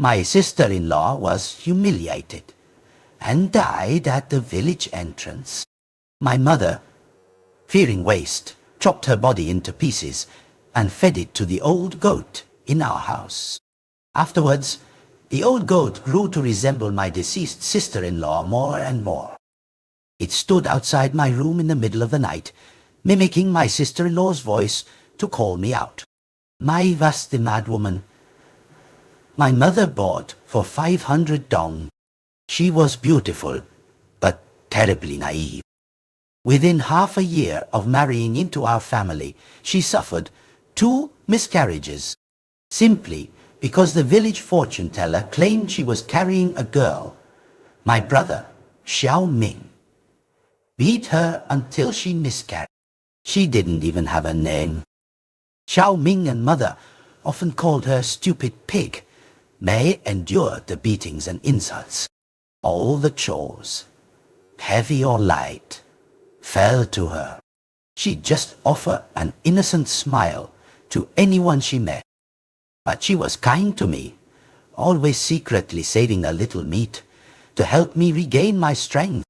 My sister-in-law was humiliated and died at the village entrance. My mother, fearing waste, chopped her body into pieces and fed it to the old goat in our house. Afterwards, the old goat grew to resemble my deceased sister-in-law more and more. It stood outside my room in the middle of the night, mimicking my sister-in-law's voice to call me out. Mai was the mad woman my mother bought for 500 dong. She was beautiful, but terribly naive. Within half a year of marrying into our family, she suffered 2 miscarriages, simply because the village fortune teller claimed she was carrying a girl. My brother, Xiao Ming, beat her until she miscarried. She didn't even have a name. Xiao Ming and mother often called her stupid pig. May endured the beatings and insults. All the chores, heavy or light, fell to her. She'd just offer an innocent smile to anyone she met. But she was kind to me, always secretly saving a little meat to help me regain my strength.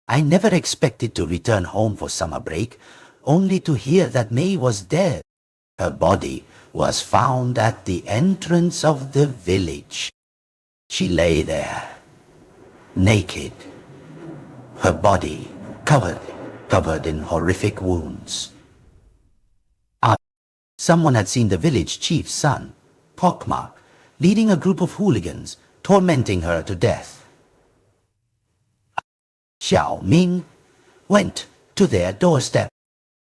I never expected to return home for summer break, only to hear that May was dead. Her body was found at the entrance of the village. She lay there, naked, her body covered in horrific wounds. Someone had seen the village chief's son, Pockmark, leading a group of hooligans, tormenting her to death. Xiao Ming went to their doorstep.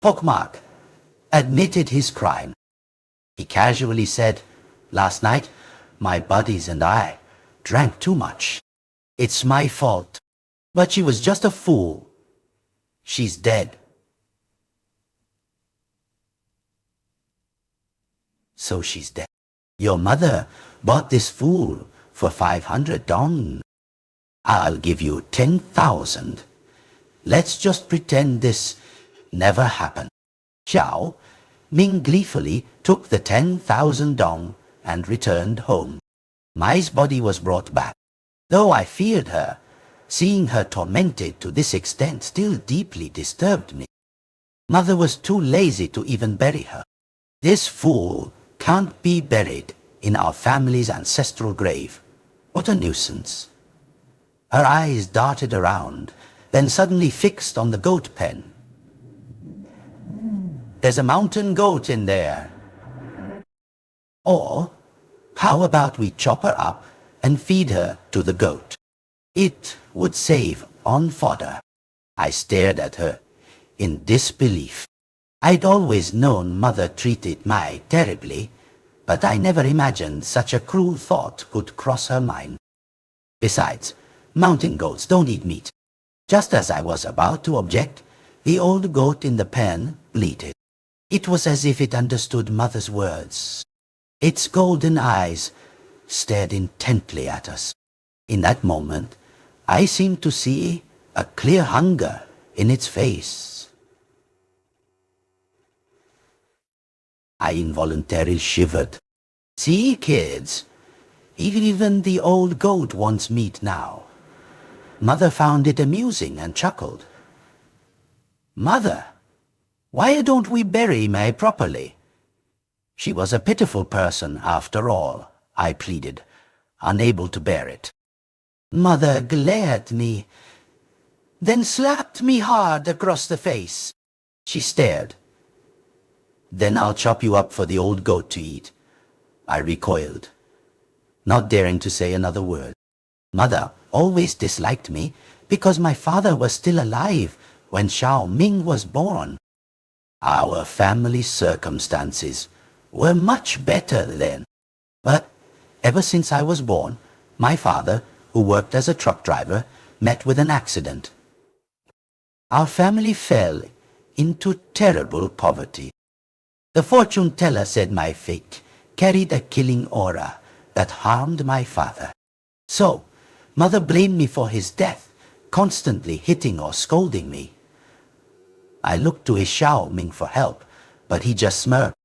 Pockmark admitted his crime. He casually said, "Last night, my buddies and I drank too much. It's my fault." But she was just a fool. She's dead. So she's dead. Your mother bought this fool for 500 dong. I'll give you 10,000. Let's just pretend this never happened. Xiao Ming gleefully took the 10,000 dong and returned home. Mai's body was brought back. Though I feared her, seeing her tormented to this extent still deeply disturbed me. Mother was too lazy to even bury her. This fool can't be buried in our family's ancestral grave. What a nuisance. Her eyes darted around, then suddenly fixed on the goat pen. There's a mountain goat in there. Or, how about we chop her up and feed her to the goat? It would save on fodder. I stared at her in disbelief. I'd always known mother treated Mai terribly, but I never imagined such a cruel thought could cross her mind. Besides, mountain goats don't eat meat. Just as I was about to object, the old goat in the pen bleated. It was as if it understood mother's words. Its golden eyes stared intently at us. In that moment, I seemed to see a clear hunger in its face. I involuntarily shivered. See, kids, even the old goat wants meat now. Mother found it amusing and chuckled. Mother, why don't we bury May properly? She was a pitiful person after all, I pleaded, unable to bear it. Mother glared at me, then slapped me hard across the face. She stared. Then I'll chop you up for the old goat to eat. I recoiled, not daring to say another word. Mother always disliked me because my father was still alive when Xiao Ming was born. Our family circumstances were much better then. But ever since I was born, my father, who worked as a truck driver, met with an accident. Our family fell into terrible poverty. The fortune teller said my fate carried a killing aura that harmed my father. So, mother blamed me for his death, constantly hitting or scolding me. I looked to his Xiao Ming for help, but he just smirked.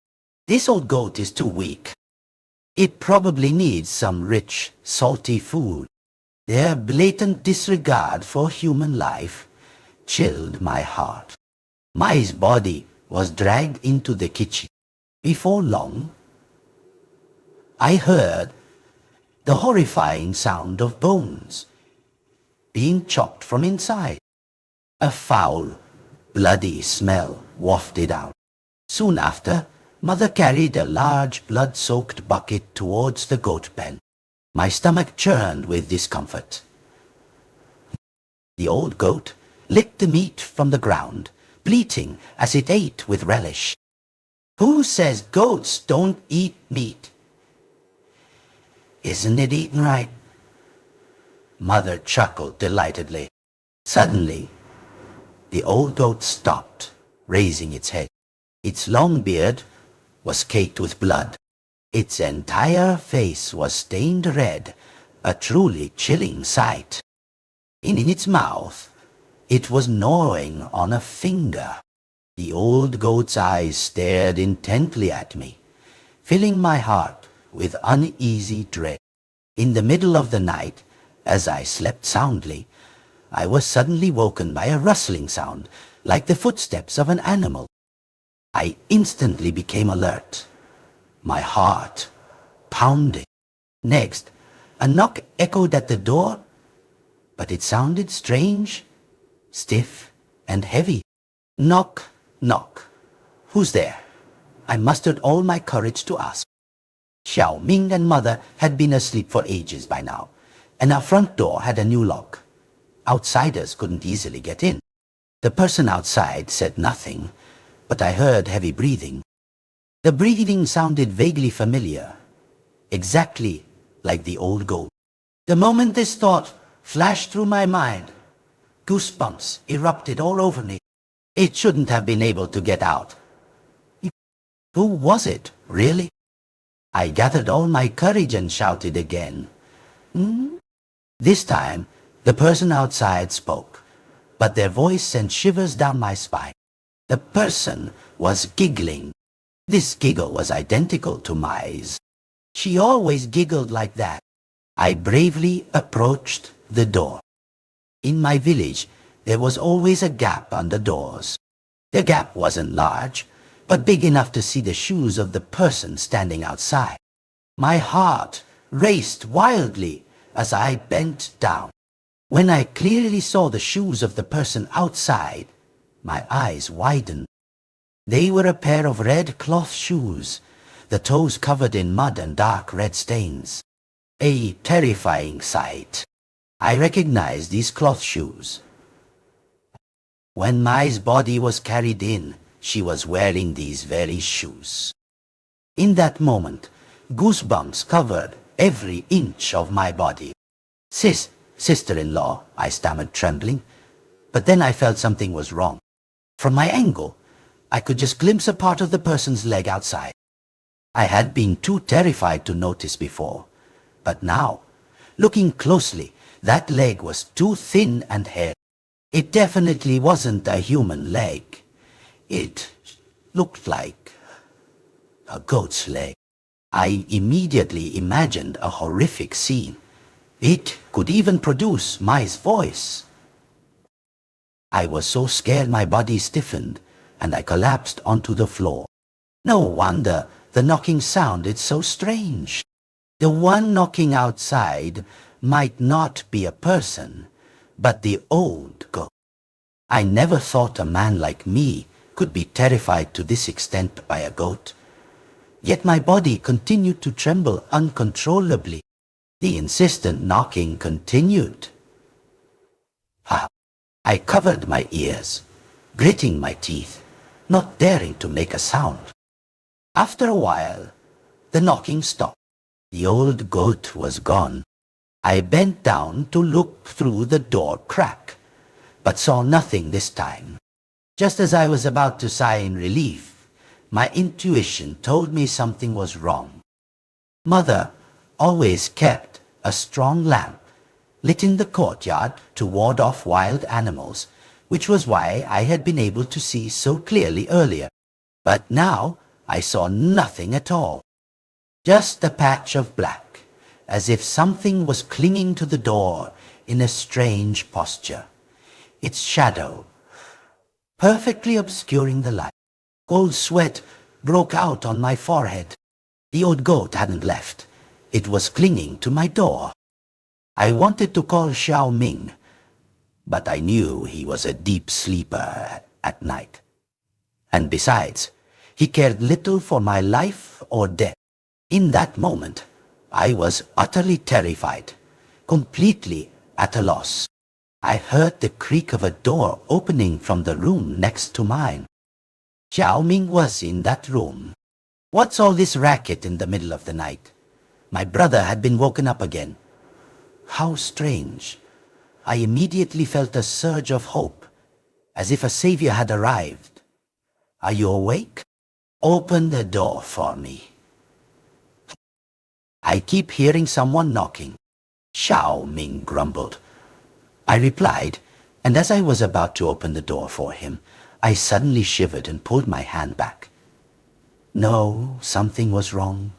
This old goat is too weak. It probably needs some rich, salty food. Their blatant disregard for human life chilled my heart. Mai's body was dragged into the kitchen. Before long, I heard the horrifying sound of bones being chopped from inside. A foul, bloody smell wafted out. Soon after, Mother carried a large blood-soaked bucket towards the goat pen. My stomach churned with discomfort. The old goat licked the meat from the ground, bleating as it ate with relish. Who says goats don't eat meat? Isn't it eaten right? Mother chuckled delightedly. Suddenly, the old goat stopped, raising its head. Its long beard was caked with blood. Its entire face was stained red, a truly chilling sight. In its mouth, it was gnawing on a finger. The old goat's eyes stared intently at me, filling my heart with uneasy dread. In the middle of the night, as I slept soundly, I was suddenly woken by a rustling sound, like the footsteps of an animal. I instantly became alert, my heart pounding. Next, a knock echoed at the door, but it sounded strange, stiff, and heavy. Knock, knock. Who's there? I mustered all my courage to ask. Xiao Ming and Mother had been asleep for ages by now, and our front door had a new lock. Outsiders couldn't easily get in. The person outside said nothing, but I heard heavy breathing. The breathing sounded vaguely familiar, exactly like the old goat. The moment this thought flashed through my mind, goosebumps erupted all over me. It shouldn't have been able to get out. Who was it, really? I gathered all my courage and shouted again. This time, the person outside spoke, but their voice sent shivers down my spine. The person was giggling. This giggle was identical to Mai's. She always giggled like that. I bravely approached the door. In my village, there was always a gap under doors. The gap wasn't large, but big enough to see the shoes of the person standing outside. My heart raced wildly as I bent down. When I clearly saw the shoes of the person outside, my eyes widened. They were a pair of red cloth shoes, the toes covered in mud and dark red stains. A terrifying sight. I recognized these cloth shoes. When Mai's body was carried in, she was wearing these very shoes. In that moment, goosebumps covered every inch of my body. Sister-in-law, I stammered, trembling. But then I felt something was wrong. From my angle, I could just glimpse a part of the person's leg outside. I had been too terrified to notice before. But now, looking closely, that leg was too thin and hairy. It definitely wasn't a human leg. It looked like a goat's leg. I immediately imagined a horrific scene. It could even produce Mai's voice. I was so scared my body stiffened, and I collapsed onto the floor. No wonder the knocking sounded so strange. The one knocking outside might not be a person, but the old goat. I never thought a man like me could be terrified to this extent by a goat. Yet my body continued to tremble uncontrollably. The insistent knocking continued. I covered my ears, gritting my teeth, not daring to make a sound. After a while, the knocking stopped. The old goat was gone. I bent down to look through the door crack, but saw nothing this time. Just as I was about to sigh in relief, my intuition told me something was wrong. Mother always kept a strong lamp lit in the courtyard to ward off wild animals, which was why I had been able to see so clearly earlier. But now I saw nothing at all. Just a patch of black, as if something was clinging to the door in a strange posture. Its shadow perfectly obscuring the light. Cold sweat broke out on my forehead. The old goat hadn't left. It was clinging to my door. I wanted to call Xiao Ming, but I knew he was a deep sleeper at night. And besides, he cared little for my life or death. In that moment, I was utterly terrified, completely at a loss. I heard the creak of a door opening from the room next to mine. Xiao Ming was in that room. What's all this racket in the middle of the night? My brother had been woken up again. How strange. I immediately felt a surge of hope, as if a savior had arrived. Are you awake? Open the door for me. I keep hearing someone knocking. Xiao Ming grumbled. I replied, and as I was about to open the door for him, I suddenly shivered and pulled my hand back. No, something was wrong.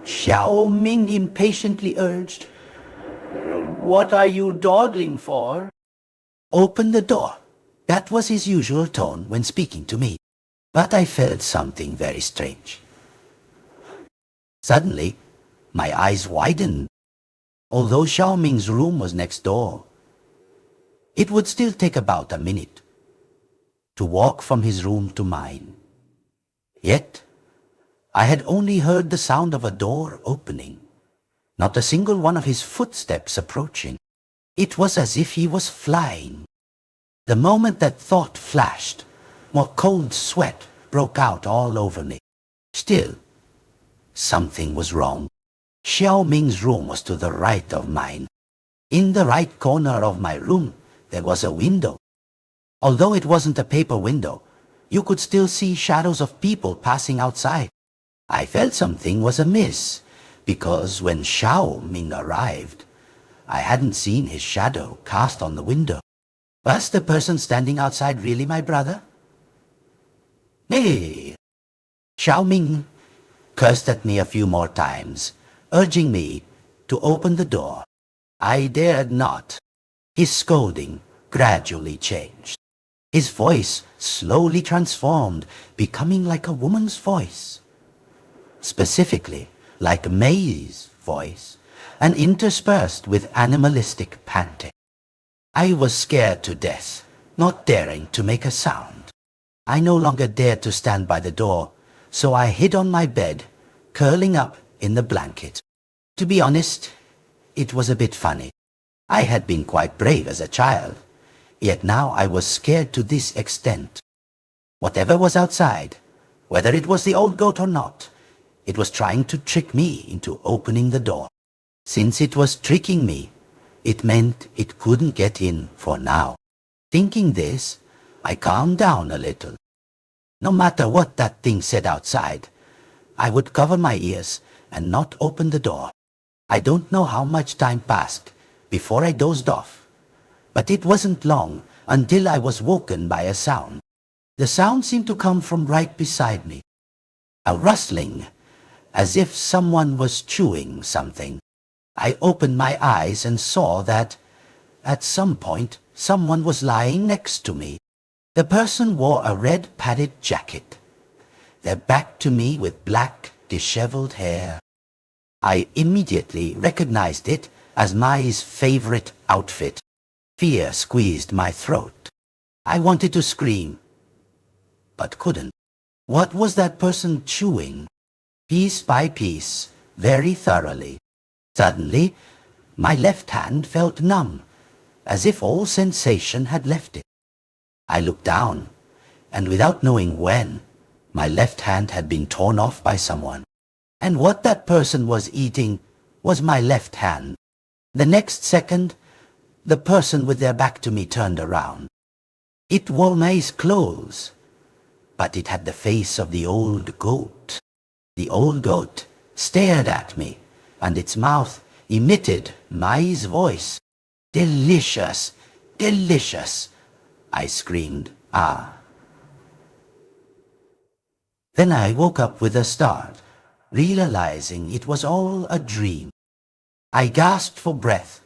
Xiao Ming impatiently urged, "What are you dawdling for?" Open the door. That was his usual tone when speaking to me. But I felt something very strange. Suddenly, my eyes widened. Although Xiao Ming's room was next door, it would still take about a minute to walk from his room to mine. Yet, I had only heard the sound of a door opening, not a single one of his footsteps approaching. It was as if he was flying. The moment that thought flashed, more cold sweat broke out all over me. Still, something was wrong. Xiao Ming's room was to the right of mine. In the right corner of my room, there was a window. Although it wasn't a paper window, you could still see shadows of people passing outside. I felt something was amiss, because when Xiao Ming arrived, I hadn't seen his shadow cast on the window. Was the person standing outside really my brother? Nay! Xiao Ming cursed at me a few more times, urging me to open the door. I dared not. His scolding gradually changed. His voice slowly transformed, becoming like a woman's voice. Specifically, like May's voice, and interspersed with animalistic panting. I was scared to death, not daring to make a sound. I no longer dared to stand by the door, so I hid on my bed, curling up in the blanket. To be honest, it was a bit funny. I had been quite brave as a child, yet now I was scared to this extent. Whatever was outside, whether it was the old goat or not, it was trying to trick me into opening the door. Since it was tricking me, it meant it couldn't get in for now. Thinking this, I calmed down a little. No matter what that thing said outside, I would cover my ears and not open the door. I don't know how much time passed before I dozed off, but it wasn't long until I was woken by a sound. The sound seemed to come from right beside me. A rustling, as if someone was chewing something. I opened my eyes and saw that, at some point, someone was lying next to me. The person wore a red padded jacket, their back to me with black, disheveled hair. I immediately recognized it as Mai's favorite outfit. Fear squeezed my throat. I wanted to scream, but couldn't. What was that person chewing? Piece by piece, very thoroughly. Suddenly, my left hand felt numb, as if all sensation had left it. I looked down, and without knowing when, my left hand had been torn off by someone. And what that person was eating was my left hand. The next second, the person with their back to me turned around. It wore May's clothes, but it had the face of the old goat. The old goat stared at me, and its mouth emitted May's voice. "Delicious! Delicious!" I screamed, "Ah." Then I woke up with a start. realizing it was all a dream. I gasped for breath,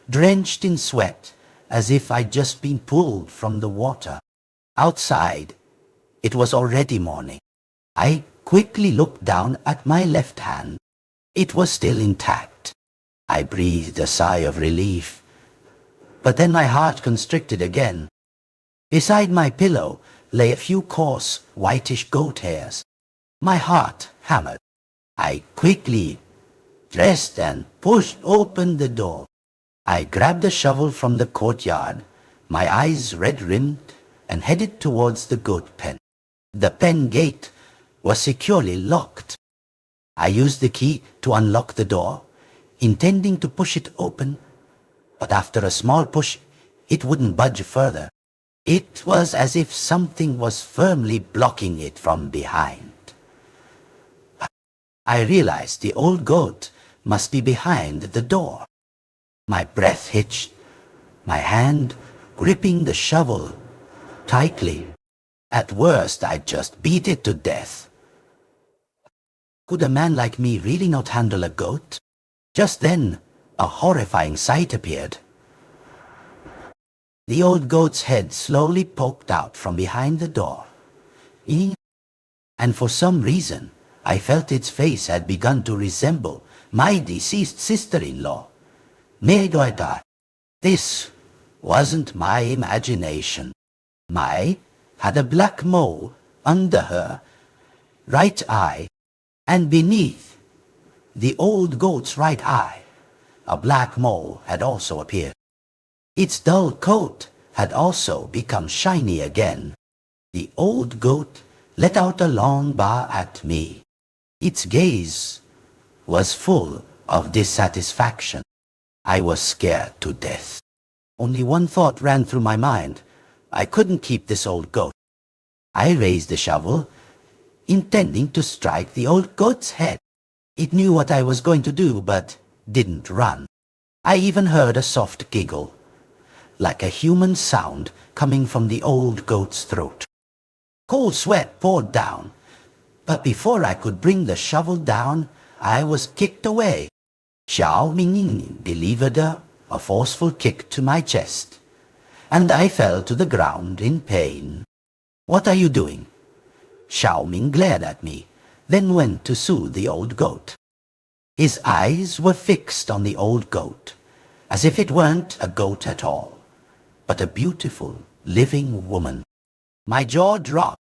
drenched in sweat, as if I'd just been pulled from the water. Outside, it was already morning. I quickly looked down at my left hand. It was still intact. I breathed a sigh of relief, but then my heart constricted again. Beside my pillow lay a few coarse, whitish goat hairs. My heart hammered. I quickly dressed and pushed open the door. I grabbed a shovel from the courtyard, my eyes red-rimmed, and headed towards the goat pen. The pen gate was securely locked. I used the key to unlock the door, intending to push it open, but after a small push, it wouldn't budge further. It was as if something was firmly blocking it from behind. I realized the old goat must be behind the door. My breath hitched, my hand gripping the shovel tightly. At worst, I'd just beat it to death. Could a man like me really not handle a goat? Just then, a horrifying sight appeared. The old goat's head slowly poked out from behind the door. And for some reason, I felt its face had begun to resemble my deceased sister-in-law. This wasn't my imagination. Mai had a black mole under her right eye, and beneath the old goat's right eye, a black mole had also appeared. Its dull coat had also become shiny again. The old goat let out a long bar at me. Its gaze was full of dissatisfaction. I was scared to death. Only one thought ran through my mind. I couldn't keep this old goat. I raised the shovel, intending to strike the old goat's head. It knew what I was going to do, but didn't run. I even heard a soft giggle, like a human sound coming from the old goat's throat. Cold sweat poured down, but before I could bring the shovel down, I was kicked away. Xiao Ming delivered a forceful kick to my chest, and I fell to the ground in pain. "What are you doing?" Xiao Ming glared at me, then went to soothe the old goat. His eyes were fixed on the old goat, as if it weren't a goat at all, but a beautiful, living woman. My jaw dropped.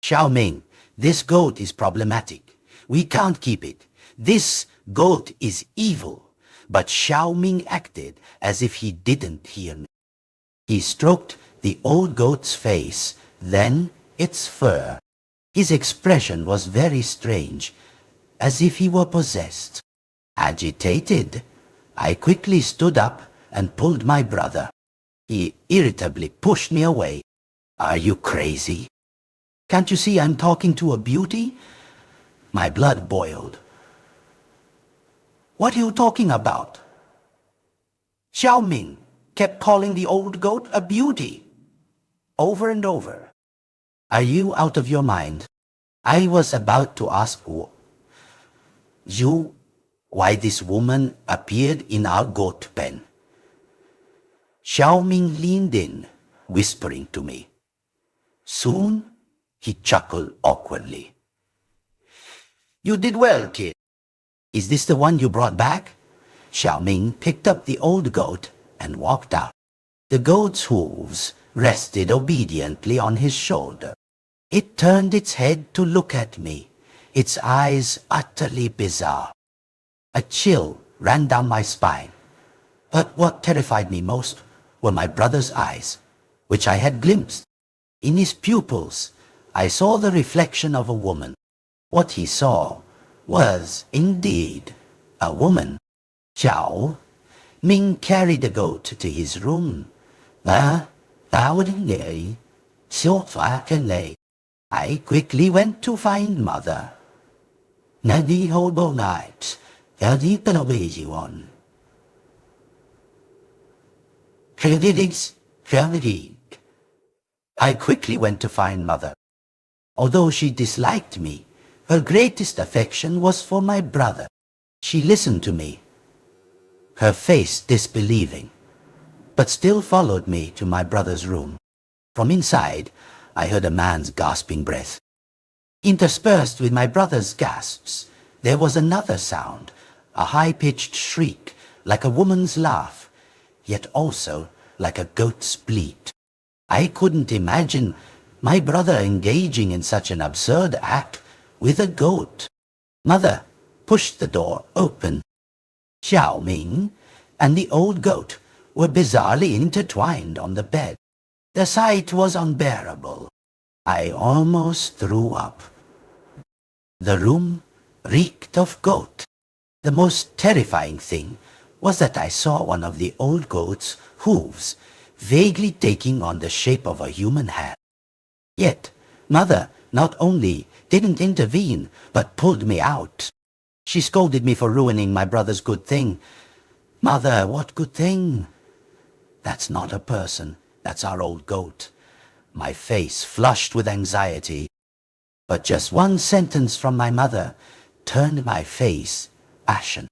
"Xiao Ming, this goat is problematic. We can't keep it. This goat is evil." But Xiao Ming acted as if he didn't hear me. He stroked the old goat's face, then its fur. His expression was very strange, as if he were possessed. Agitated, I quickly stood up and pulled my brother. He irritably pushed me away. "Are you crazy? Can't you see I'm talking to a beauty?" My blood boiled. "What are you talking about?" Xiao Ming kept calling the old goat a beauty, over and over. "Are you out of your mind?" I was about to ask you why this woman appeared in our goat pen. Xiao Ming leaned in, whispering to me. Soon, he chuckled awkwardly. "You did well, kid. Is this the one you brought back?" Xiao Ming picked up the old goat and walked out. The goat's hooves rested obediently on his shoulder. It turned its head to look at me, its eyes utterly bizarre. A chill ran down my spine. But what terrified me most were my brother's eyes, which I had glimpsed. In his pupils, I saw the reflection of a woman. What he saw was, indeed, a woman. Xiao Ming carried the goat to his room. I quickly went to find Mother. Nadi hobo night, Yadi Panawaji one. I quickly went to find Mother. Although she disliked me, Her greatest affection was for my brother. She listened to me, her face disbelieving, but still followed me to my brother's room. From inside, I heard a man's gasping breath. Interspersed with my brother's gasps, there was another sound, a high-pitched shriek, like a woman's laugh, yet also like a goat's bleat. I couldn't imagine my brother engaging in such an absurd act with a goat. Mother pushed the door open. Xiao Ming and the old goat were bizarrely intertwined on the bed. The sight was unbearable. I almost threw up. The room reeked of goat. The most terrifying thing was that I saw one of the old goat's hooves vaguely taking on the shape of a human hand. Yet, Mother not only didn't intervene, but pulled me out. She scolded me for ruining my brother's good thing. Mother, what good thing? That's not a person. That's our old goat. My face flushed with anxiety. But just one sentence from my mother turned my face ashen.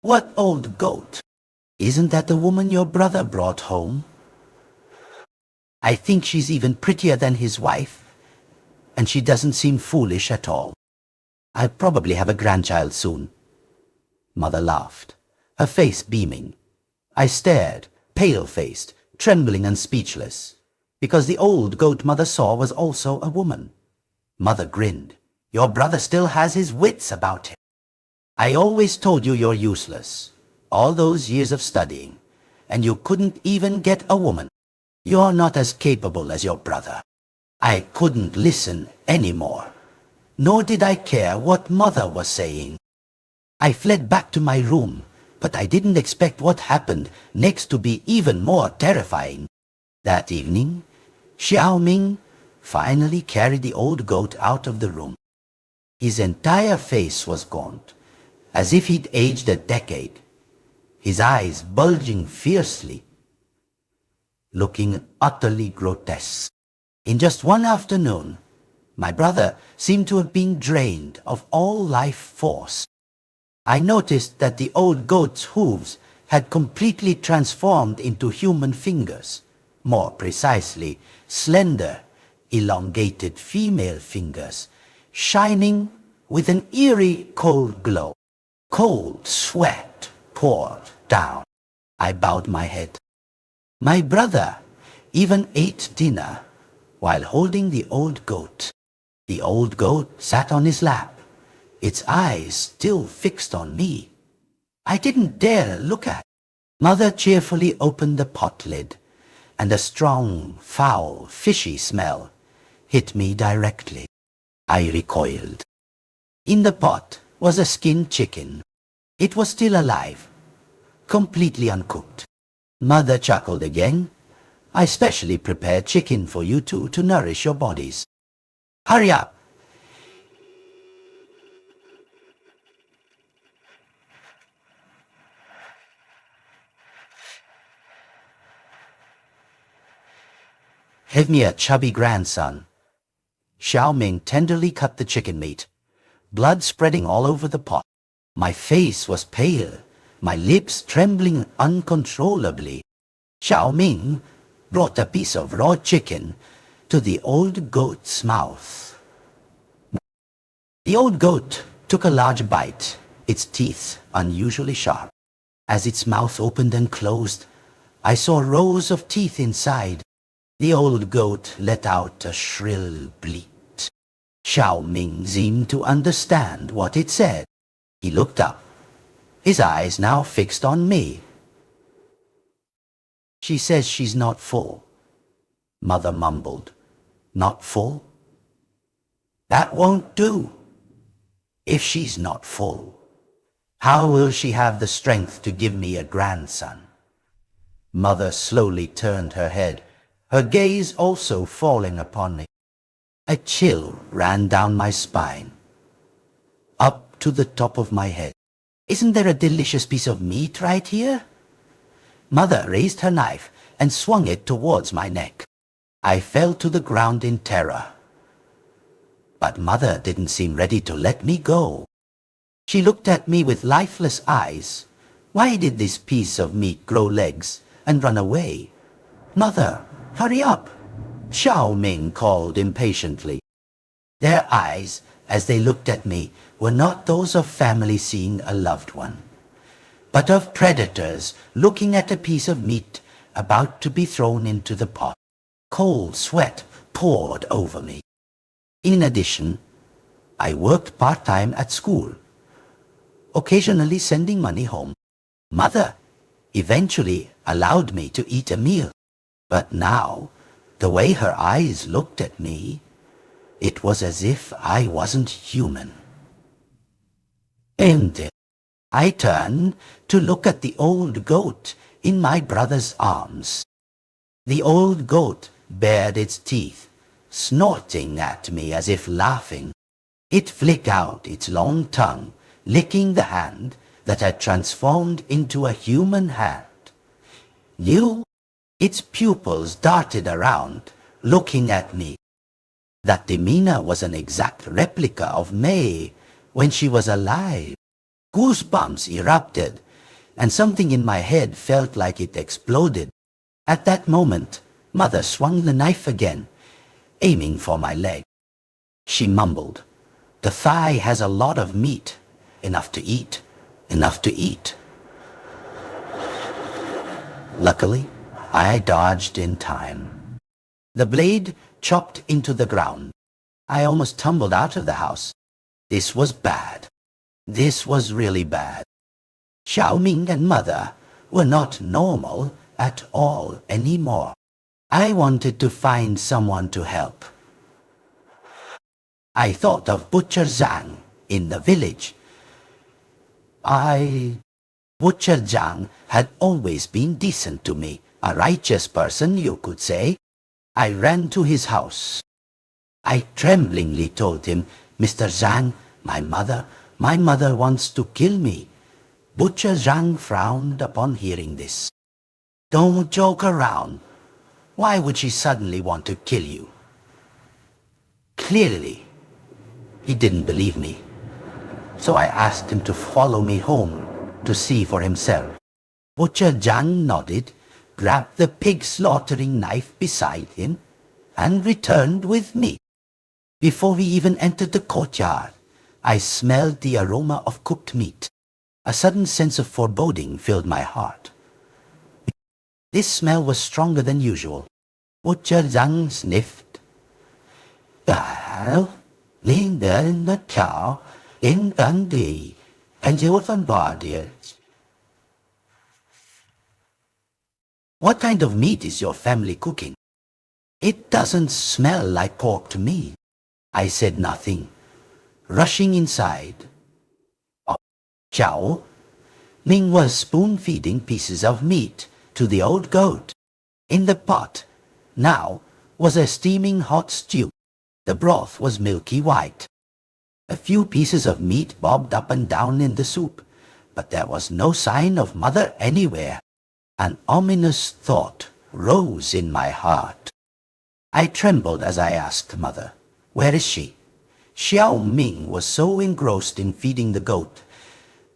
What old goat? Isn't that the woman your brother brought home? I think she's even prettier than his wife, and she doesn't seem foolish at all. I'll probably have a grandchild soon. Mother laughed, her face beaming. I stared, pale-faced, trembling and speechless, because the old goat Mother saw was also a woman. Mother grinned. Your brother still has his wits about him. I always told you you're useless. All those years of studying, and you couldn't even get a woman. You're not as capable as your brother. I couldn't listen anymore, nor did I care what Mother was saying. I fled back to my room, but I didn't expect what happened next to be even more terrifying. That evening, Xiao Ming finally carried the old goat out of the room. His entire face was gaunt, as if he'd aged a decade, his eyes bulging fiercely, looking utterly grotesque. In just one afternoon, my brother seemed to have been drained of all life force. I noticed that the old goat's hooves had completely transformed into human fingers, more precisely, slender, elongated female fingers, shining with an eerie cold glow. Cold sweat poured down. I bowed my head. My brother even ate dinner while holding the old goat. The old goat sat on his lap, its eyes still fixed on me. I didn't dare look at it. Mother cheerfully opened the pot lid, and a strong, foul, fishy smell hit me directly. I recoiled. In the pot was a skinned chicken. It was still alive, completely uncooked. Mother chuckled again. I specially prepared chicken for you two to nourish your bodies. Hurry up! Have me a chubby grandson. Xiao Ming tenderly cut the chicken meat, blood spreading all over the pot. My face was pale, my lips trembling uncontrollably. Xiao Ming brought a piece of raw chicken to the old goat's mouth. The old goat took a large bite, its teeth unusually sharp. As its mouth opened and closed, I saw rows of teeth inside. The old goat let out a shrill bleat. Xiao Ming seemed to understand what it said. He looked up, his eyes now fixed on me. She says she's not full. Mother mumbled. Not full? That won't do. If she's not full, how will she have the strength to give me a grandson? Mother slowly turned her head, her gaze also falling upon me. A chill ran down my spine, up to the top of my head. Isn't there a delicious piece of meat right here? Mother raised her knife and swung it towards my neck. I fell to the ground in terror. But Mother didn't seem ready to let me go. She looked at me with lifeless eyes. Why did this piece of meat grow legs and run away? Mother, hurry up! Xiao Ming called impatiently. Their eyes, as they looked at me, were not those of family seeing a loved one, but of predators looking at a piece of meat about to be thrown into the pot. Cold sweat poured over me. In addition, I worked part-time at school, occasionally sending money home. Mother eventually allowed me to eat a meal, but now, the way her eyes looked at me, it was as if I wasn't human. And I turned to look at the old goat in my brother's arms. The old goat bared its teeth, snorting at me as if laughing. It flicked out its long tongue, licking the hand that had transformed into a human hand. Its pupils darted around, looking at me. That demeanor was an exact replica of May when she was alive. Goosebumps erupted, and something in my head felt like it exploded. At that moment, Mother swung the knife again, aiming for my leg. She mumbled, "The thigh has a lot of meat, enough to eat, enough to eat." Luckily, I dodged in time. The blade chopped into the ground. I almost tumbled out of the house. This was bad. This was really bad. Xiao Ming and Mother were not normal at all anymore. I wanted to find someone to help. I thought of Butcher Zhang in the village. Butcher Zhang had always been decent to me, a righteous person, you could say. I ran to his house. I tremblingly told him, "Mr. Zhang, my mother wants to kill me." Butcher Zhang frowned upon hearing this. "Don't joke around. Why would she suddenly want to kill you?" Clearly, he didn't believe me. So I asked him to follow me home to see for himself. Butcher Zhang nodded, grabbed the pig slaughtering knife beside him, and returned with me. Before we even entered the courtyard, I smelled the aroma of cooked meat. A sudden sense of foreboding filled my heart. This smell was stronger than usual. Butcher Zhang sniffed. "Well, linh đến đất chảo, đến gần đi, and you phân bò dear." "What kind of meat is your family cooking?" "It doesn't smell like pork to me." I said nothing, rushing inside. Xiao Ming was spoon-feeding pieces of meat to the old goat. In the pot now was a steaming hot stew. The broth was milky white. A few pieces of meat bobbed up and down in the soup, but there was no sign of Mother anywhere. An ominous thought rose in my heart. I trembled as I asked Mother, "Where is she?" Xiao Ming was so engrossed in feeding the goat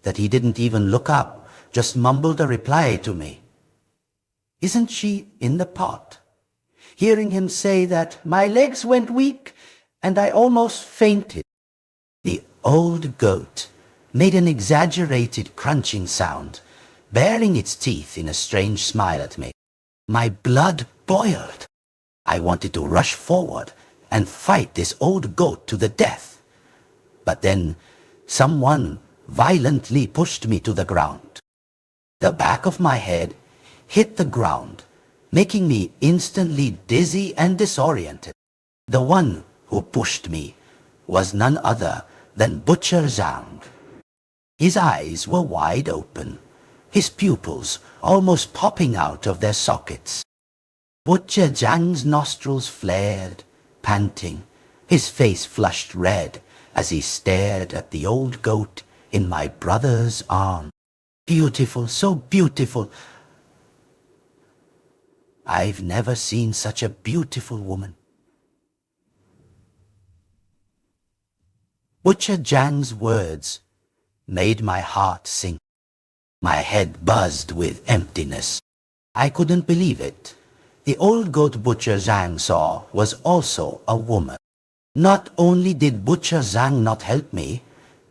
that he didn't even look up, just mumbled a reply to me. "Isn't she in the pot?" Hearing him say that, my legs went weak and I almost fainted. The old goat made an exaggerated crunching sound, baring its teeth in a strange smile at me. My blood boiled. I wanted to rush forward and fight this old goat to the death. But then someone violently pushed me to the ground. The back of my head hit the ground, making me instantly dizzy and disoriented. The one who pushed me was none other than Butcher Zhang. His eyes were wide open, his pupils almost popping out of their sockets. Butcher Zhang's nostrils flared, panting, his face flushed red as he stared at the old goat in my brother's arm. Beautiful, so beautiful. I've never seen such a beautiful woman. Butcher Zhang's words made my heart sink. My head buzzed with emptiness. I couldn't believe it. The old goat Butcher Zhang saw was also a woman. Not only did Butcher Zhang not help me,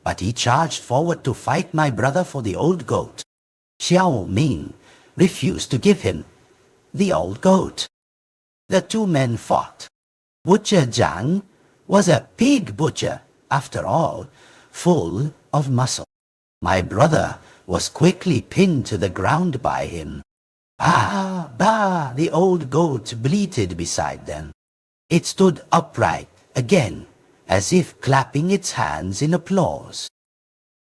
but he charged forward to fight my brother for the old goat. Xiao Ming refused to give him the old goat. The two men fought. Butcher Zhang was a pig butcher, after all, full of muscle. My brother was quickly pinned to the ground by him. Bah, bah, the old goat bleated beside them. It stood upright again, as if clapping its hands in applause.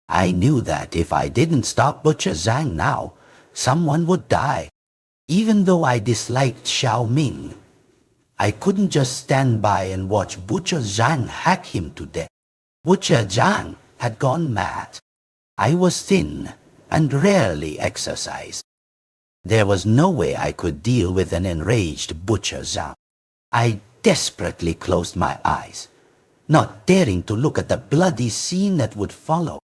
I knew that if I didn't stop Butcher Zhang now, someone would die. Even though I disliked Xiao Ming, I couldn't just stand by and watch Butcher Zhang hack him to death. Butcher Zhang had gone mad. I was thin and rarely exercised. There was no way I could deal with an enraged Butcher Zhang. I desperately closed my eyes, not daring to look at the bloody scene that would follow.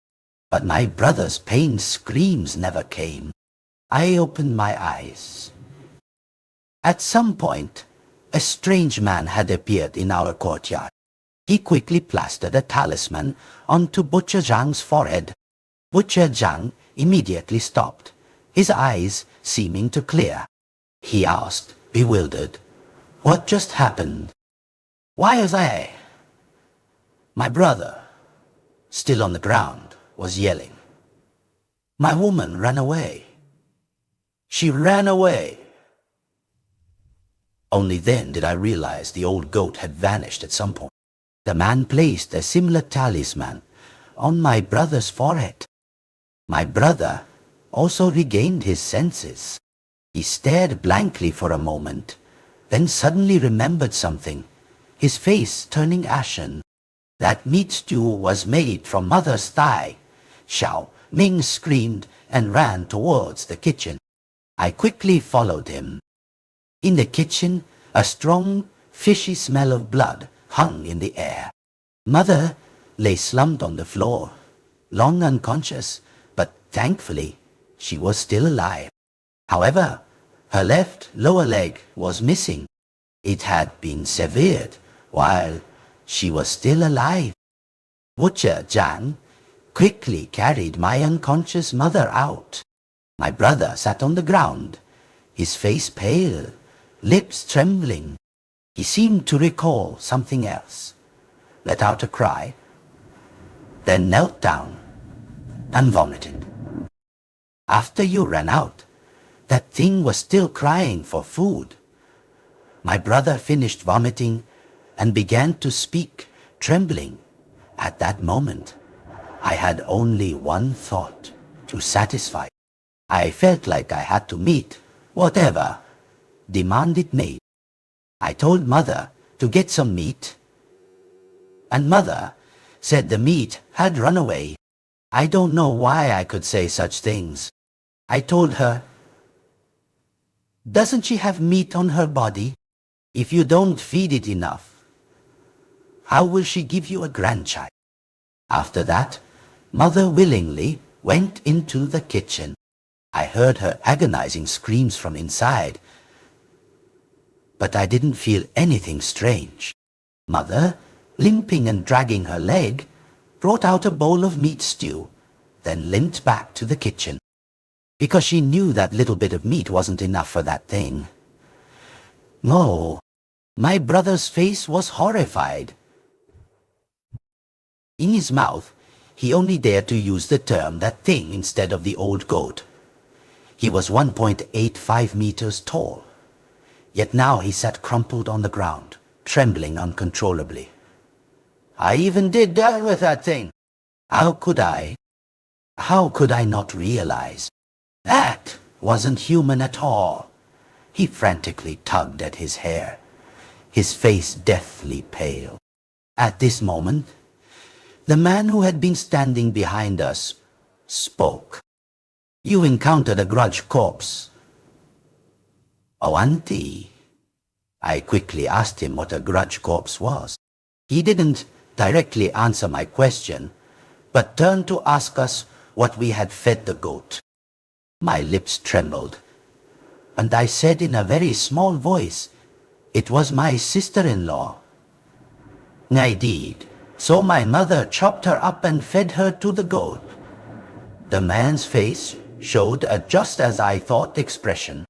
But my brother's pained screams never came. I opened my eyes. At some point, a strange man had appeared in our courtyard. He quickly plastered a talisman onto Butcher Zhang's forehead. Butcher Zhang immediately stopped, his eyes seeming to clear. He asked, bewildered, "What just happened?" "Why was I?" My brother, still on the ground, was yelling. "My woman ran away. She ran away." Only then did I realize the old goat had vanished at some point. The man placed a similar talisman on my brother's forehead. My brother also regained his senses. He stared blankly for a moment, then suddenly remembered something, his face turning ashen. That meat stew was made from mother's thigh. Xiao Ming screamed and ran towards the kitchen. I quickly followed him. In the kitchen, a strong, fishy smell of blood hung in the air. Mother lay slumped on the floor, long unconscious, but thankfully she was still alive. However, her left lower leg was missing. It had been severed while she was still alive. Butcher Zhang quickly carried my unconscious mother out. My brother sat on the ground, his face pale, lips trembling. He seemed to recall something else, let out a cry, then knelt down and vomited. After you ran out, that thing was still crying for food. My brother finished vomiting and began to speak, trembling. At that moment, I had only one thought, to satisfy. I felt like I had to meet whatever demand it made. I told Mother to get some meat, and Mother said the meat had run away. I don't know why I could say such things. I told her, "Doesn't she have meat on her body? If you don't feed it enough, how will she give you a grandchild?" After that, Mother willingly went into the kitchen. I heard her agonizing screams from inside, but I didn't feel anything strange. Mother, limping and dragging her leg, brought out a bowl of meat stew, then limped back to the kitchen, because she knew that little bit of meat wasn't enough for that thing. No, my brother's face was horrified. In his mouth, he only dared to use the term "that thing" instead of the old goat. He was 1.85 meters tall, yet now he sat crumpled on the ground, trembling uncontrollably. I even did die with that thing. How could I not realize? That wasn't human at all. He frantically tugged at his hair, his face deathly pale. At this moment, the man who had been standing behind us spoke. "You encountered a grudge corpse." "Oh, Auntie." I quickly asked him what a grudge corpse was. He didn't directly answer my question, but turned to ask us what we had fed the goat. My lips trembled, and I said in a very small voice, "It was my sister-in-law." "I did. So my mother chopped her up and fed her to the goat." The man's face showed a just as I thought expression.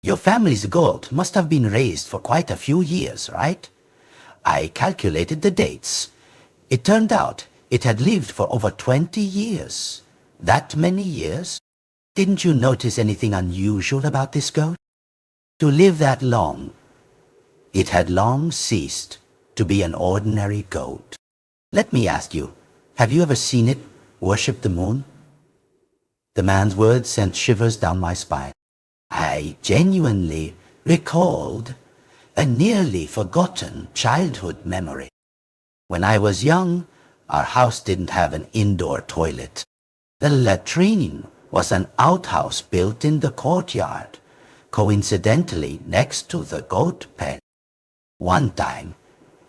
"Your family's goat must have been raised for quite a few years, right?" I calculated the dates. It turned out it had lived for over 20 years. That many years? Didn't you notice anything unusual about this goat? To live that long, it had long ceased to be an ordinary goat. Let me ask you, have you ever seen it worship the moon? The man's words sent shivers down my spine. I genuinely recalled a nearly forgotten childhood memory. When I was young, our house didn't have an indoor toilet. The latrine was an outhouse built in the courtyard, coincidentally next to the goat pen. One time,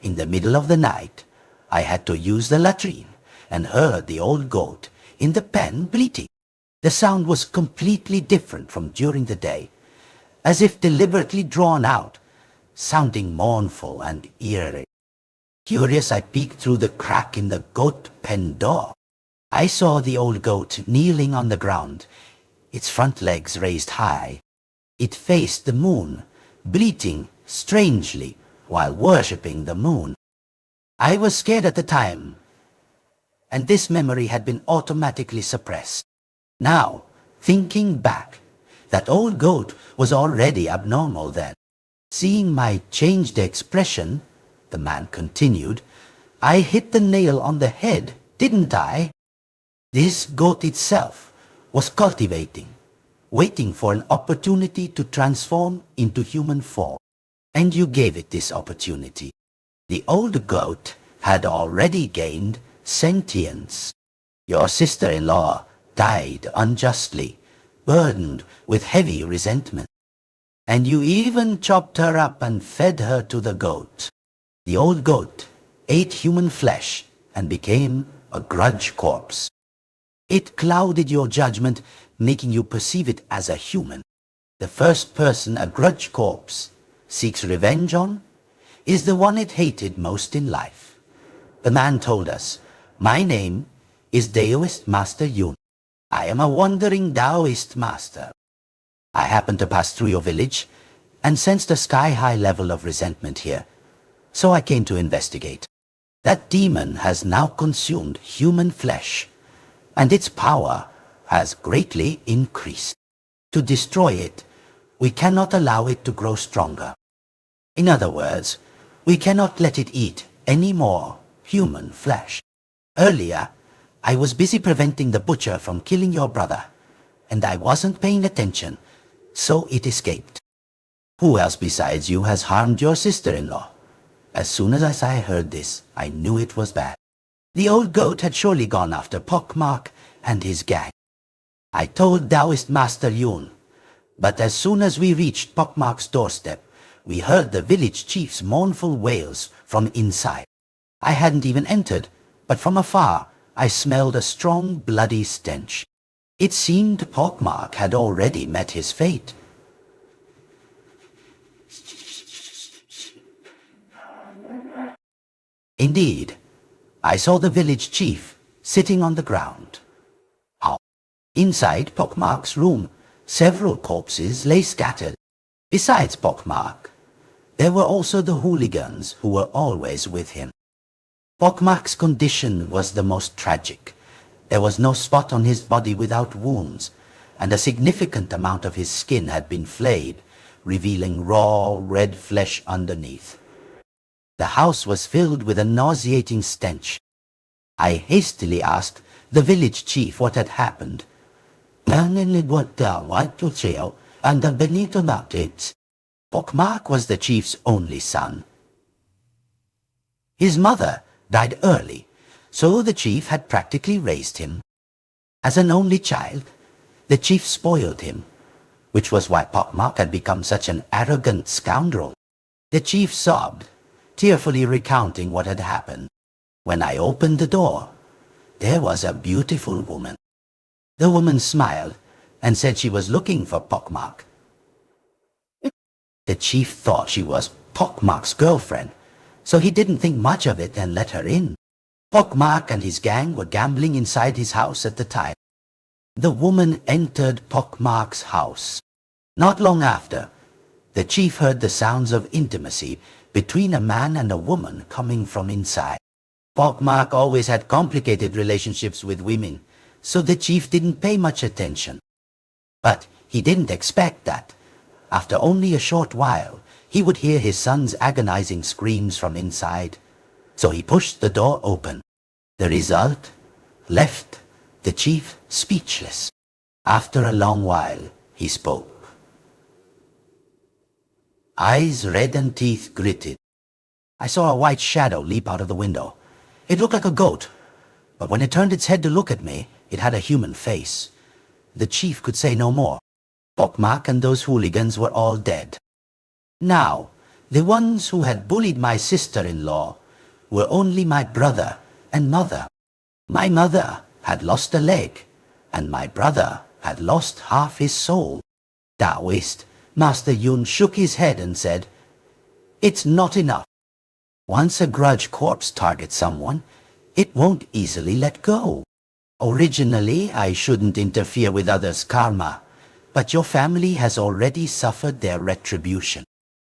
in the middle of the night, I had to use the latrine and heard the old goat in the pen bleating. The sound was completely different from during the day, as if deliberately drawn out, sounding mournful and eerie. Curious, I peeked through the crack in the goat pen door. I saw the old goat kneeling on the ground, its front legs raised high. It faced the moon, bleating strangely while worshipping the moon. I was scared at the time, and this memory had been automatically suppressed. Now, thinking back, that old goat was already abnormal then. Seeing my changed expression, the man continued, I hit the nail on the head, didn't I? This goat itself was cultivating, waiting for an opportunity to transform into human form. And you gave it this opportunity. The old goat had already gained sentience. Your sister-in-law died unjustly, burdened with heavy resentment. And you even chopped her up and fed her to the goat. The old goat ate human flesh and became a grudge corpse. It clouded your judgment, making you perceive it as a human. The first person a grudge corpse seeks revenge on is the one it hated most in life. The man told us, "My name is Daoist Master Yun. I am a wandering Taoist master. I happened to pass through your village and sensed a sky-high level of resentment here, so I came to investigate. That demon has now consumed human flesh, and its power has greatly increased. To destroy it, we cannot allow it to grow stronger. In other words, we cannot let it eat any more human flesh. Earlier, I was busy preventing the butcher from killing your brother, and I wasn't paying attention, so it escaped. Who else besides you has harmed your sister-in-law?" As soon as I heard this, I knew it was bad. The old goat had surely gone after Pockmark and his gang. I told Taoist Master Yun, but as soon as we reached Pockmark's doorstep, we heard the village chief's mournful wails from inside. I hadn't even entered, but from afar I smelled a strong bloody stench. It seemed Pockmark had already met his fate. Indeed, I saw the village chief sitting on the ground. Inside Pockmark's room, several corpses lay scattered. Besides Pockmark, there were also the hooligans who were always with him. Pockmark's condition was the most tragic. There was no spot on his body without wounds, and a significant amount of his skin had been flayed, revealing raw, red flesh underneath. The house was filled with a nauseating stench. I hastily asked the village chief what had happened. Pockmark was the chief's only son. His mother died early, so the chief had practically raised him. As an only child, the chief spoiled him, which was why Pockmark had become such an arrogant scoundrel. The chief sobbed, tearfully recounting what had happened. When I opened the door, there was a beautiful woman. The woman smiled and said she was looking for Pockmark. The chief thought she was Pockmark's girlfriend, so he didn't think much of it and let her in. Pockmark and his gang were gambling inside his house at the time. The woman entered Pockmark's house. Not long after, the chief heard the sounds of intimacy between a man and a woman coming from inside. Pockmark always had complicated relationships with women, so the chief didn't pay much attention. But he didn't expect that, after only a short while, he would hear his son's agonizing screams from inside. So he pushed the door open. The result left the chief speechless. After a long while, he spoke. Eyes red and teeth gritted. I saw a white shadow leap out of the window. It looked like a goat, but when it turned its head to look at me, it had a human face. The chief could say no more. Pockmark and those hooligans were all dead. Now, the ones who had bullied my sister-in-law were only my brother and mother. My mother had lost a leg, and my brother had lost half his soul. Taoist, Master Yun shook his head and said, "It's not enough. Once a grudge corpse targets someone, it won't easily let go. Originally, I shouldn't interfere with others' karma, but your family has already suffered their retribution.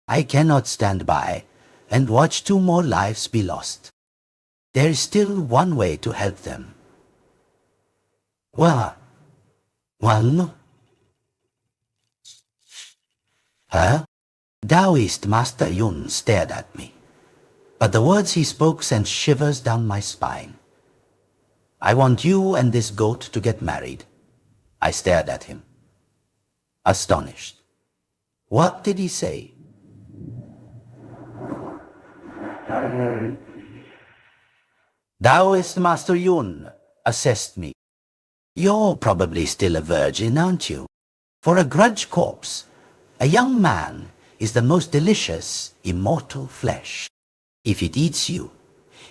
I cannot stand by and watch 2 more lives be lost. There is still one way to help them." Well, one? Huh? Taoist Master Yun stared at me, but the words he spoke sent shivers down my spine. "I want you and this goat to get married." I stared at him, astonished. What did he say? Taoist Master Yun assessed me. "You're probably still a virgin, aren't you? For a grudge corpse, a young man is the most delicious, immortal flesh. If it eats you,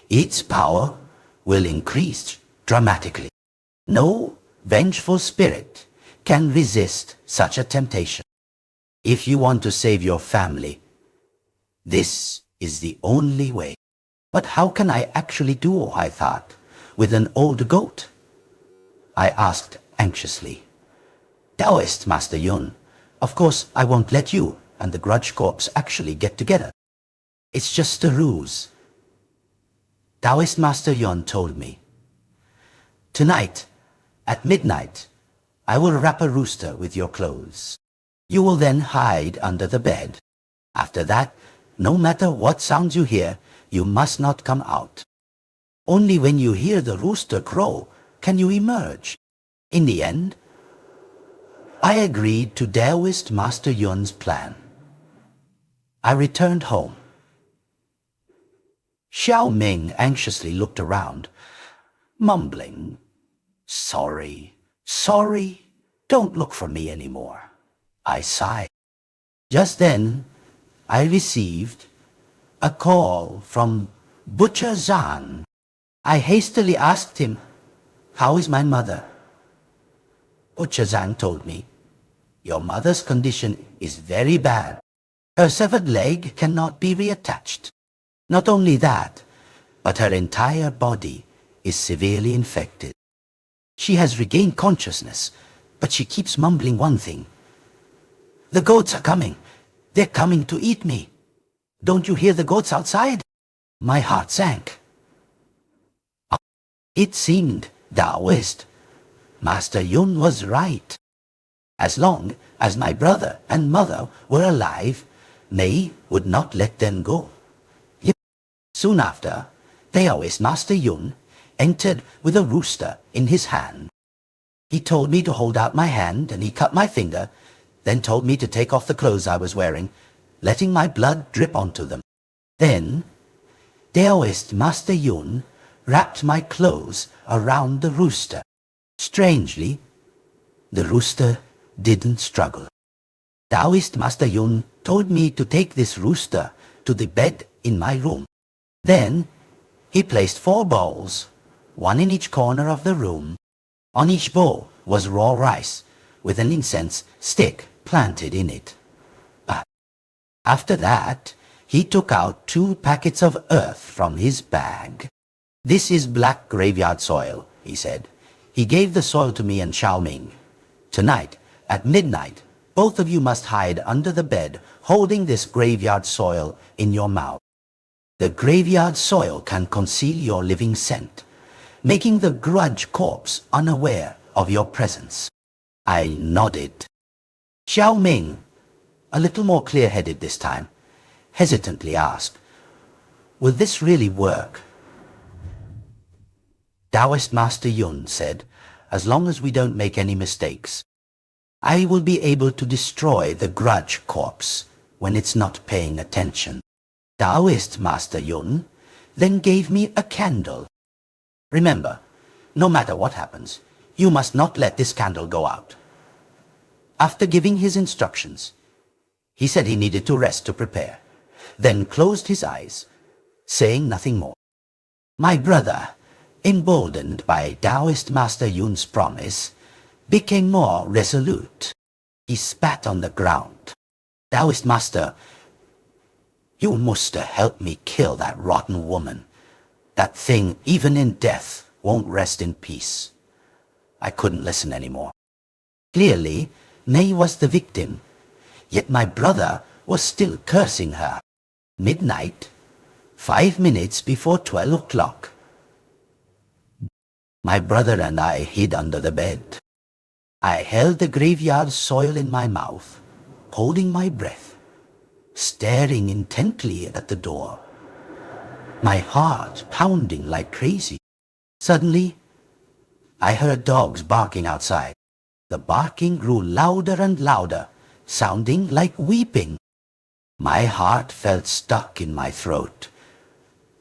its power will increase dramatically. No vengeful spirit can resist such a temptation. If you want to save your family, this is the only way." But how can I actually do, I thought, with an old goat? I asked anxiously. "Taoist Master Yun, of course I won't let you and the grudge corpse actually get together. It's just a ruse." Taoist Master Yun told me, "Tonight, at midnight, I will wrap a rooster with your clothes. You will then hide under the bed. After that, no matter what sounds you hear, you must not come out. Only when you hear the rooster crow can you emerge." In the end, I agreed to Taoist Master Yun's plan. I returned home. Xiao Ming anxiously looked around, mumbling, "Sorry, sorry, don't look for me anymore." I sighed. Just then, I received a call from Butcher Zhan. I hastily asked him, "How is my mother?" Butcher Zhan told me, "Your mother's condition is very bad. Her severed leg cannot be reattached. Not only that, but her entire body is severely infected. She has regained consciousness, but she keeps mumbling one thing. 'The goats are coming. They're coming to eat me. Don't you hear the goats outside?' My heart sank. It seemed Taoist Master Yun was right. As long as my brother and mother were alive, Mei would not let them go. Yep. Soon after, Taoist Master Yun entered with a rooster in his hand. He told me to hold out my hand and he cut my finger, then told me to take off the clothes I was wearing, letting my blood drip onto them. Then, Taoist Master Yun wrapped my clothes around the rooster. Strangely, the rooster didn't struggle. Taoist Master Yun told me to take this rooster to the bed in my room. Then, He placed 4 bowls, one in each corner of the room. On each bowl was raw rice, with an incense stick planted in it. After that, he took out 2 packets of earth from his bag. "This is black graveyard soil," he said. He gave the soil to me and Xiaoming. "Tonight, at midnight, both of you must hide under the bed, holding this graveyard soil in your mouth. The graveyard soil can conceal your living scent, making the grudge corpse unaware of your presence." I nodded. Xiaoming, a little more clear-headed this time, hesitantly asked, "Will this really work?" Taoist Master Yun said, "As long as we don't make any mistakes, I will be able to destroy the grudge corpse when it's not paying attention." Taoist Master Yun then gave me a candle. "Remember, no matter what happens, you must not let this candle go out." After giving his instructions, he said he needed to rest to prepare, then closed his eyes, saying nothing more. My brother, emboldened by Taoist Master Yun's promise, became more resolute. He spat on the ground. "Taoist Master, you must help me kill that rotten woman. That thing, even in death, won't rest in peace." I couldn't listen anymore. Clearly, Mei was the victim, yet my brother was still cursing her. Midnight, 5 minutes before 12 o'clock. My brother and I hid under the bed. I held the graveyard soil in my mouth, holding my breath, staring intently at the door, my heart pounding like crazy. Suddenly, I heard dogs barking outside. The barking grew louder and louder, sounding like weeping. My heart felt stuck in my throat.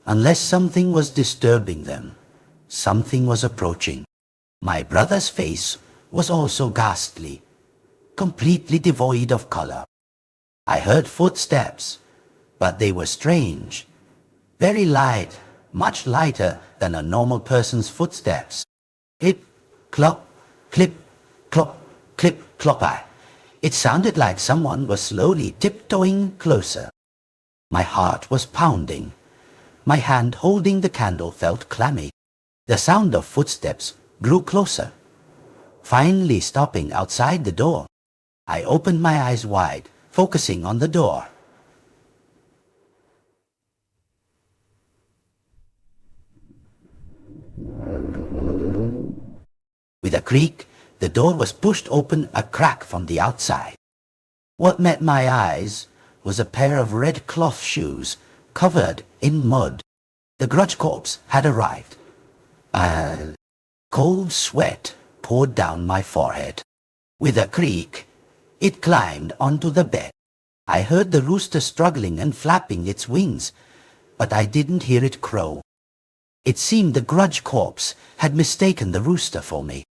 Unless something was disturbing them, something was approaching. My brother's face was also ghastly, completely devoid of color. I heard footsteps, but they were strange, very light, much lighter than a normal person's footsteps. Clip, clop, clip, clop, clip, clopper. It sounded like someone was slowly tiptoeing closer. My heart was pounding. My hand holding the candle felt clammy. The sound of footsteps grew closer, finally stopping outside the door. I opened my eyes wide, focusing on the door. With a creak, the door was pushed open a crack from the outside. What met my eyes was a pair of red cloth shoes covered in mud. The grudge corpse had arrived. A cold sweat poured down my forehead. With a creak, it climbed onto the bed. I heard the rooster struggling and flapping its wings, but I didn't hear it crow. It seemed the grudge corpse had mistaken the rooster for me.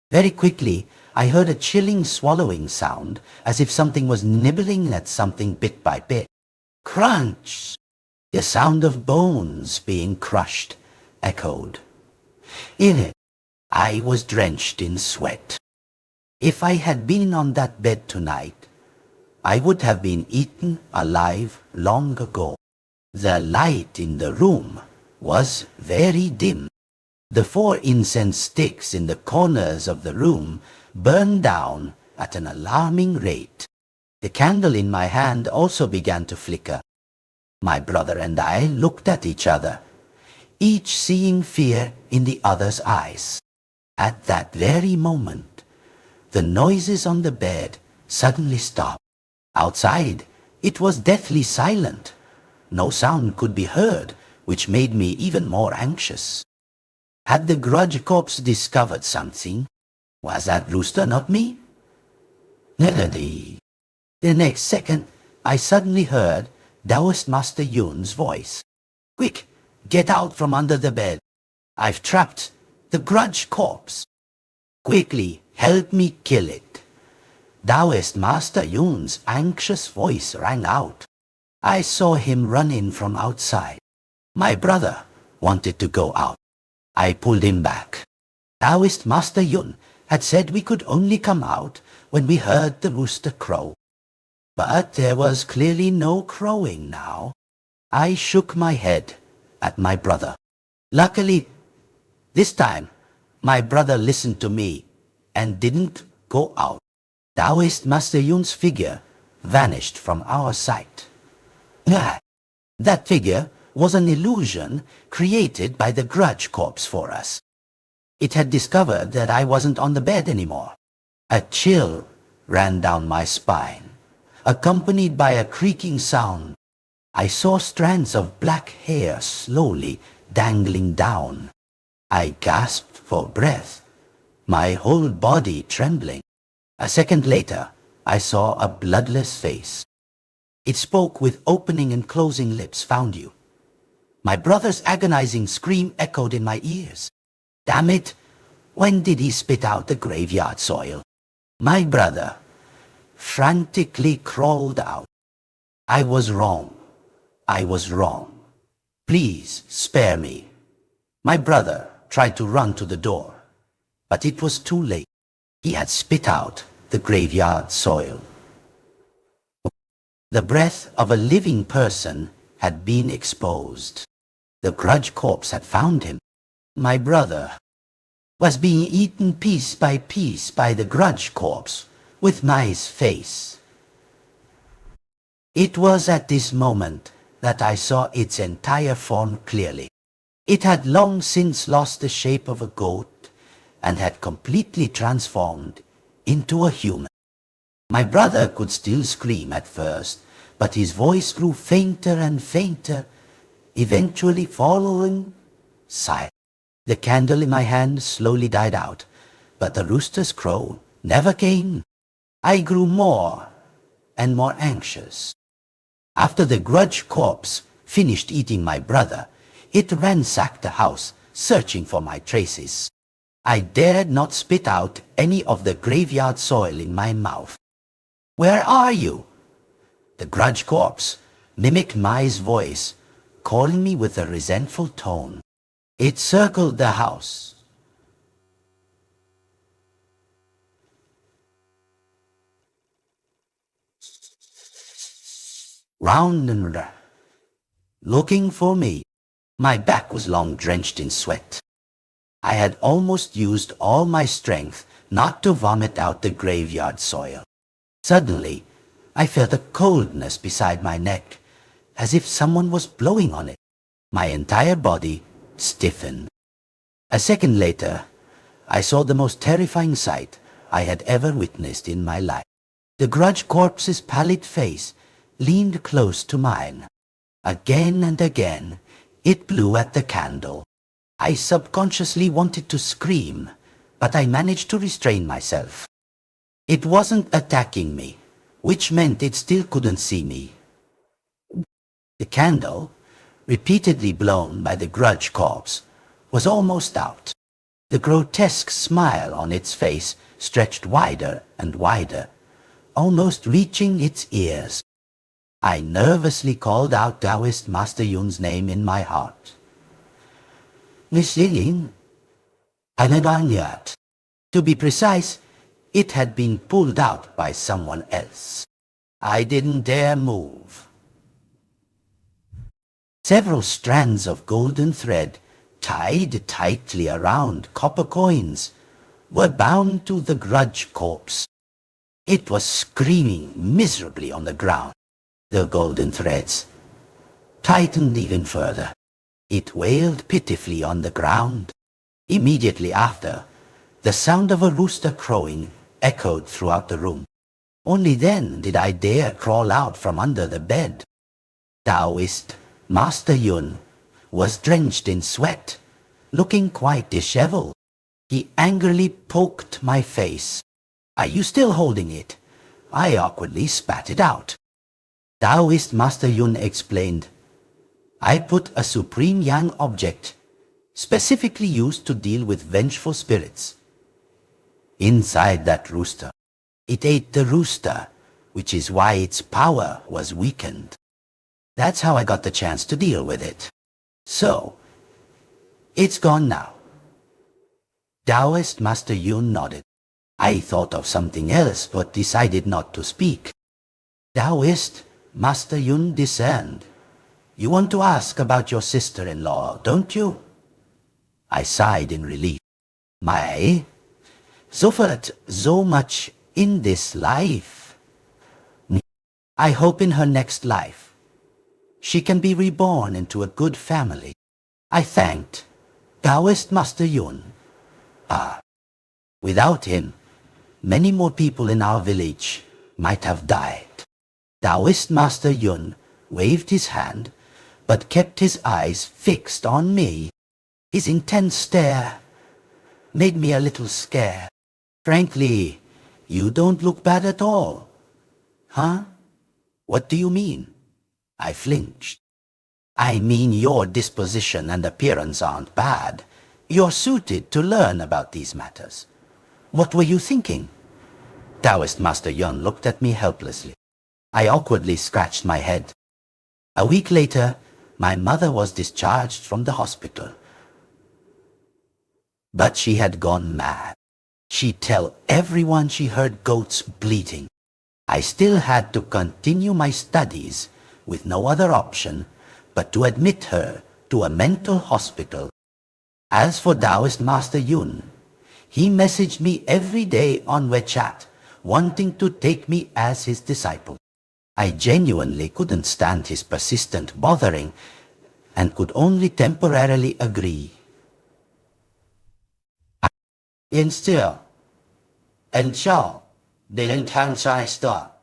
Very quickly, I heard a chilling swallowing sound, as if something was nibbling at something bit by bit. Crunch! The sound of bones being crushed echoed. In it, I was drenched in sweat. If I had been on that bed tonight, I would have been eaten alive long ago. The light in the room was very dim. The 4 incense sticks in the corners of the room burned down at an alarming rate. The candle in my hand also began to flicker. My brother and I looked at each other, each seeing fear in the other's eyes. At that very moment, the noises on the bed suddenly stopped. Outside, it was deathly silent. No sound could be heard, which made me even more anxious. Had the grudge corpse discovered something? Was that rooster not me? Melody. The next second, I suddenly heard Taoist Master Yun's voice. "Quick, get out from under the bed. I've trapped the grudge corpse. Quickly, help me kill it." Taoist Master Yun's anxious voice rang out. I saw him run in from outside. My brother wanted to go out. I pulled him back. Taoist Master Yun had said we could only come out when we heard the rooster crow. But there was clearly no crowing now. I shook my head at my brother. Luckily, this time, my brother listened to me and didn't go out. Taoist Master Yun's figure vanished from our sight. That figure was an illusion created by the grudge corpse for us. It had discovered that I wasn't on the bed anymore. A chill ran down my spine, accompanied by a creaking sound. I saw strands of black hair slowly dangling down. I gasped for breath, my whole body trembling. A second later, I saw a bloodless face. It spoke with opening and closing lips. Found you. My brother's agonizing scream echoed in my ears. Damn it! When did he spit out the graveyard soil? My brother frantically crawled out. I was wrong. I was wrong. Please spare me. My brother tried to run to the door, but it was too late. He had spit out the graveyard soil. The breath of a living person had been exposed. The grudge corpse had found him. My brother was being eaten piece by the grudge corpse with my face. It was at this moment that I saw its entire form clearly. It had long since lost the shape of a goat and had completely transformed into a human. My brother could still scream at first, but his voice grew fainter and fainter, eventually falling silent. The candle in my hand slowly died out, but the rooster's crow never came. I grew more and more anxious. After the grudge corpse finished eating my brother, it ransacked the house, searching for my traces. I dared not spit out any of the graveyard soil in my mouth. Where are you? The grudge corpse mimicked Mai's voice, calling me with a resentful tone. It circled the house. Round and round, looking for me. My back was long drenched in sweat. I had almost used all my strength not to vomit out the graveyard soil. Suddenly, I felt a coldness beside my neck, as if someone was blowing on it. My entire body stiffened. A second later, I saw the most terrifying sight I had ever witnessed in my life. The grudge corpse's pallid face leaned close to mine. Again and again, it blew at the candle. I subconsciously wanted to scream, but I managed to restrain myself. It wasn't attacking me, which meant it still couldn't see me. The candle, repeatedly blown by the grudge corpse, was almost out. The grotesque smile on its face stretched wider and wider, almost reaching its ears. I nervously called out Taoist Master Yun's name in my heart. Missing? Anadanyat. To be precise, it had been pulled out by someone else. I didn't dare move. Several strands of golden thread, tied tightly around copper coins, were bound to the grudge corpse. It was screaming miserably on the ground. The golden threads tightened even further. It wailed pitifully on the ground. Immediately after, the sound of a rooster crowing echoed throughout the room. Only then did I dare crawl out from under the bed. Taoist Master Yun was drenched in sweat, looking quite disheveled. He angrily poked my face. "Are you still holding it?" I awkwardly spat it out. Taoist Master Yun explained, "I put a supreme yang object, specifically used to deal with vengeful spirits, inside that rooster. It ate the rooster, which is why its power was weakened. That's how I got the chance to deal with it. So, It's gone now. Taoist Master Yun nodded. I thought of something else, but decided not to speak. Taoist Master Yun discerned. You want to ask about your sister-in-law, don't you? I sighed in relief. My, suffered so much in this life. I hope in her next life she can be reborn into a good family. I thanked Taoist Master Yun. Without him, many more people in our village might have died. Taoist Master Yun waved his hand, but kept his eyes fixed on me. His intense stare made me a little scared. Frankly, you don't look bad at all. Huh? What do you mean? I flinched. I mean your disposition and appearance aren't bad. You're suited to learn about these matters. What were you thinking? Taoist Master Yun looked at me helplessly. I awkwardly scratched my head. A week later, my mother was discharged from the hospital. But she had gone mad. She'd tell everyone she heard goats bleating. I still had to continue my studies with no other option but to admit her to a mental hospital. As for Taoist Master Yun, he messaged me every day on WeChat, wanting to take me as his disciple. I genuinely couldn't stand his persistent bothering and could only temporarily agree. And still, until the entire story.